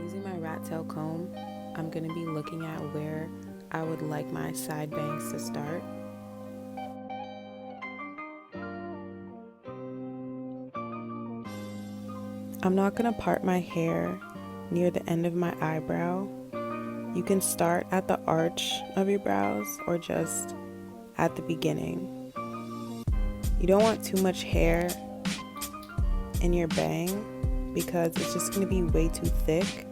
Using my rat tail comb, I'm going to be looking at where I would like my side bangs to start. I'm not going to part my hair near the end of my eyebrow. You can start at the arch of your brows or just at the beginning. You don't want too much hair in your bang because it's just going to be way too thick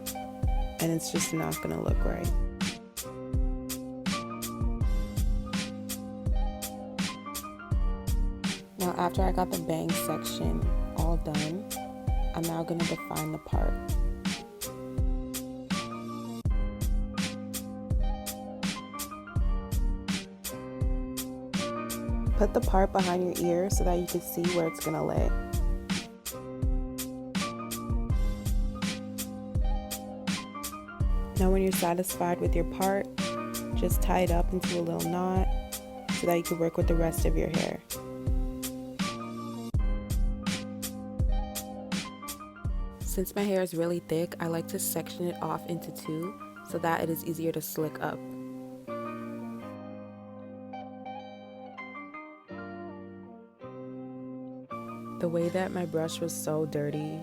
and it's just not going to look right. Now after I got the bang section all done, I'm now going to define the part. Put the part behind your ear so that you can see where it's going to lay. Now when you're satisfied with your part, just tie it up into a little knot so that you can work with the rest of your hair. Since my hair is really thick, I like to section it off into two so that it is easier to slick up. The way that my brush was so dirty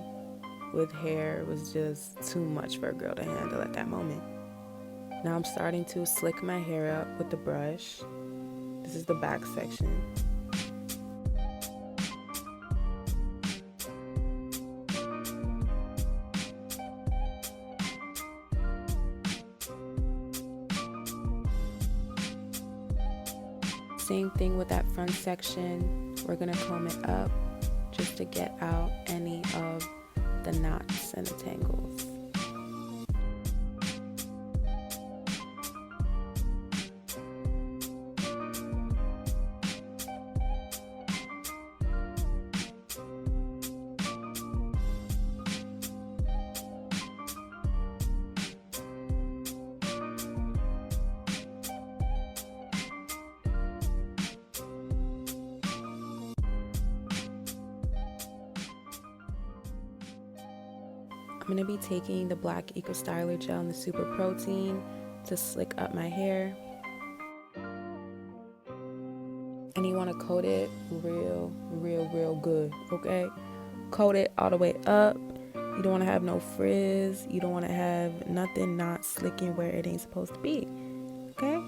with hair was just too much for a girl to handle at that moment. Now I'm starting to slick my hair up with the brush. This is the back section. Same thing with that front section. We're gonna comb it up just to get out any of the knots and the tangles. I'm going to be taking the black Eco Styler gel and the Super Protein to slick up my hair. And you want to coat it real good, okay? Coat it all the way up. You don't want to have no frizz. You don't want to have nothing not slicking where it ain't supposed to be, okay?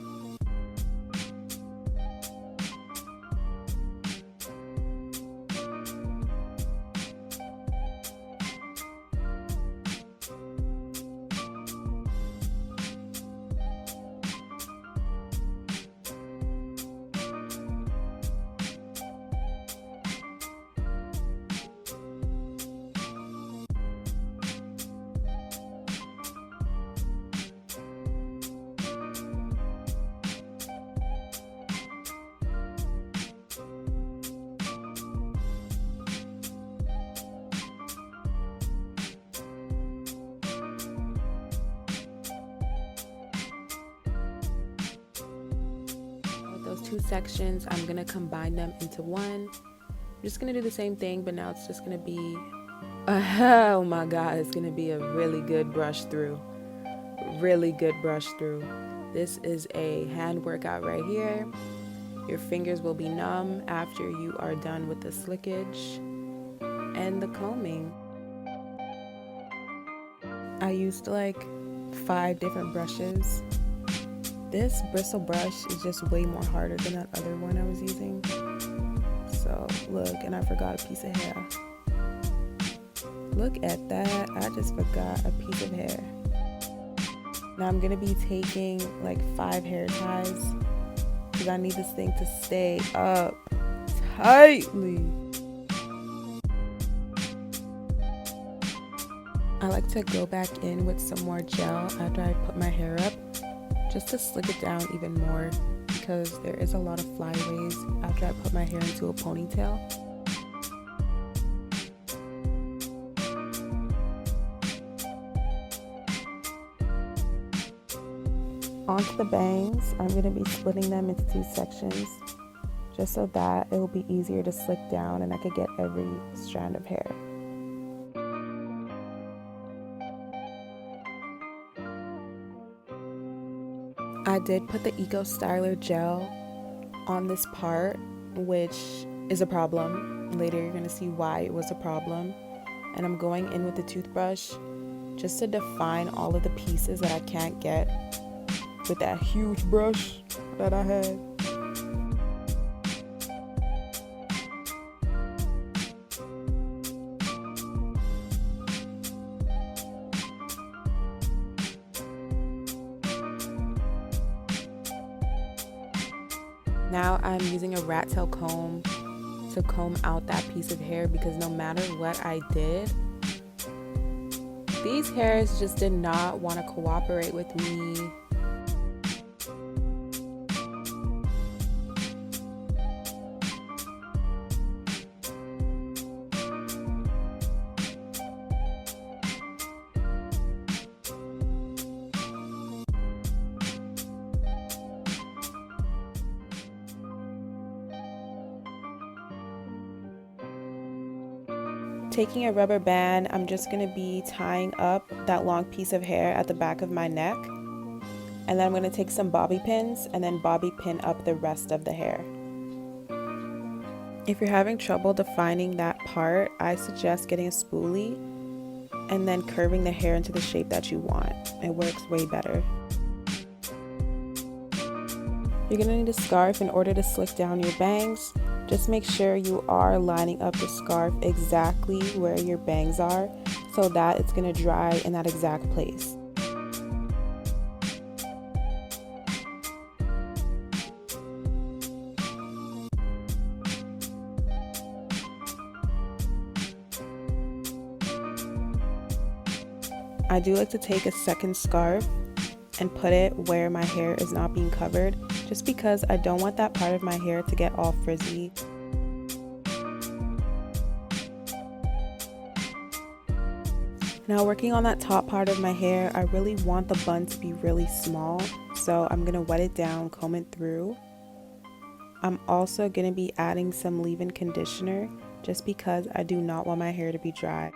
Two sections, I'm gonna combine them into one. I'm just gonna do the same thing, but now it's just gonna be oh my god, it's gonna be a really good brush through. This is a hand workout right here. Your fingers will be numb after you are done with the slickage and the combing. I used like 5 different brushes. This bristle brush is just way more harder than that other one I was using. So look, and I forgot a piece of hair. Look at that, I just forgot a piece of hair. Now I'm gonna be taking like 5 hair ties because I need this thing to stay up tightly. I like to go back in with some more gel after I put my hair up, just to slick it down even more because there is a lot of flyaways after I put my hair into a ponytail. Onto the bangs, I'm going to be splitting them into 2 sections just so that it will be easier to slick down and I could get every strand of hair. I did put the Eco Styler gel on this part, which is a problem. Later you're gonna see why it was a problem. And I'm going in with the toothbrush just to define all of the pieces that I can't get with that huge brush that I had. Now I'm using a rat tail comb to comb out that piece of hair, because no matter what I did, these hairs just did not want to cooperate with me. Taking a rubber band, I'm just going to be tying up that long piece of hair at the back of my neck. And then I'm going to take some bobby pins and then bobby pin up the rest of the hair. If you're having trouble defining that part, I suggest getting a spoolie and then curving the hair into the shape that you want. It works way better. You're going to need a scarf in order to slick down your bangs. Just make sure you are lining up the scarf exactly where your bangs are so that it's going to dry in that exact place. I do like to take a second scarf and put it where my hair is not being covered, just because I don't want that part of my hair to get all frizzy. Now working on that top part of my hair, I really want the bun to be really small, so I'm going to wet it down, comb it through. I'm also going to be adding some leave-in conditioner just because I do not want my hair to be dry.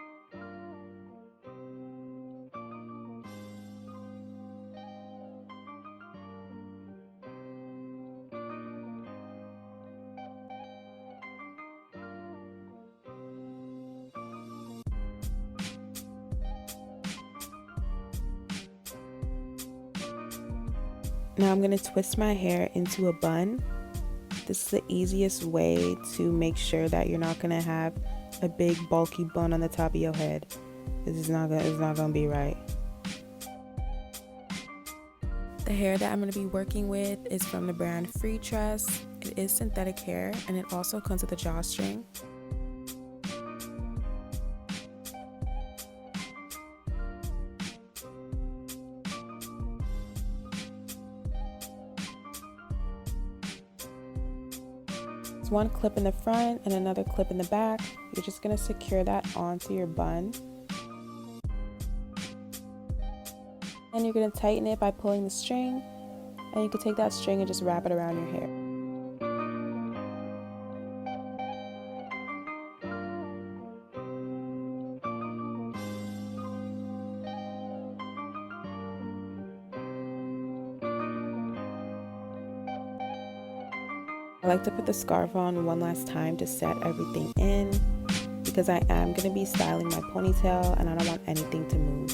Now I'm going to twist my hair into a bun. This is the easiest way to make sure that you're not going to have a big bulky bun on the top of your head. It's not going to be right. The hair that I'm going to be working with is from the brand Free Tress. It is synthetic hair and it also comes with a drawstring. One clip in the front and another clip in the back. You're just going to secure that onto your bun. And you're going to tighten it by pulling the string. And you can take that string and just wrap it around your hair. I like to put the scarf on one last time to set everything in, because I am going to be styling my ponytail and I don't want anything to move.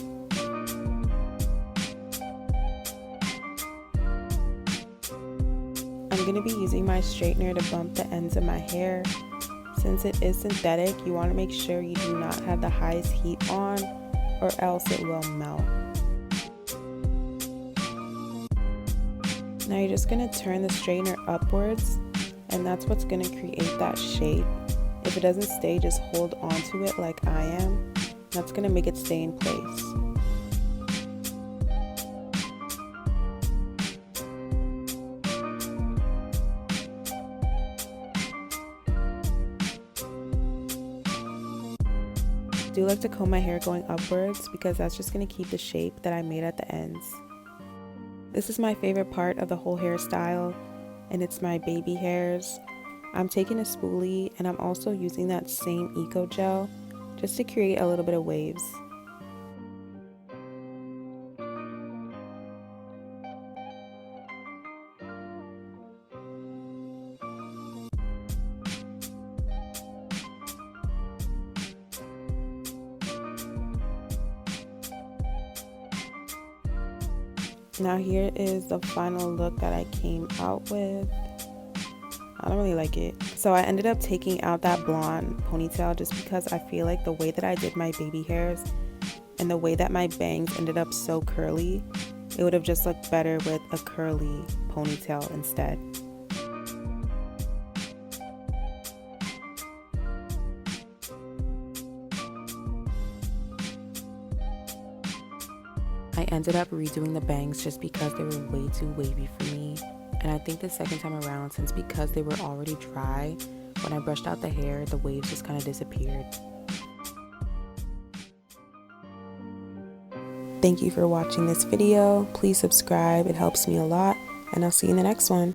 I'm going to be using my straightener to bump the ends of my hair. Since it is synthetic, you want to make sure you do not have the highest heat on, or else it will melt. Now you're just going to turn the straightener upwards, and that's what's going to create that shape. If it doesn't stay, just hold onto it like I am. That's going to make it stay in place. I do like to comb my hair going upwards because that's just going to keep the shape that I made at the ends. This is my favorite part of the whole hairstyle, and it's my baby hairs. I'm taking a spoolie and I'm also using that same Eco Gel just to create a little bit of waves. Now here is the final look that I came out with. I don't really like it. So I ended up taking out that blonde ponytail just because I feel like the way that I did my baby hairs and the way that my bangs ended up so curly, it would have just looked better with a curly ponytail instead. I ended up redoing the bangs just because they were way too wavy for me. And I think the second time around, since because they were already dry, when I brushed out the hair, the waves just kind of disappeared. Thank you for watching this video. Please subscribe, it helps me a lot, and I'll see you in the next one.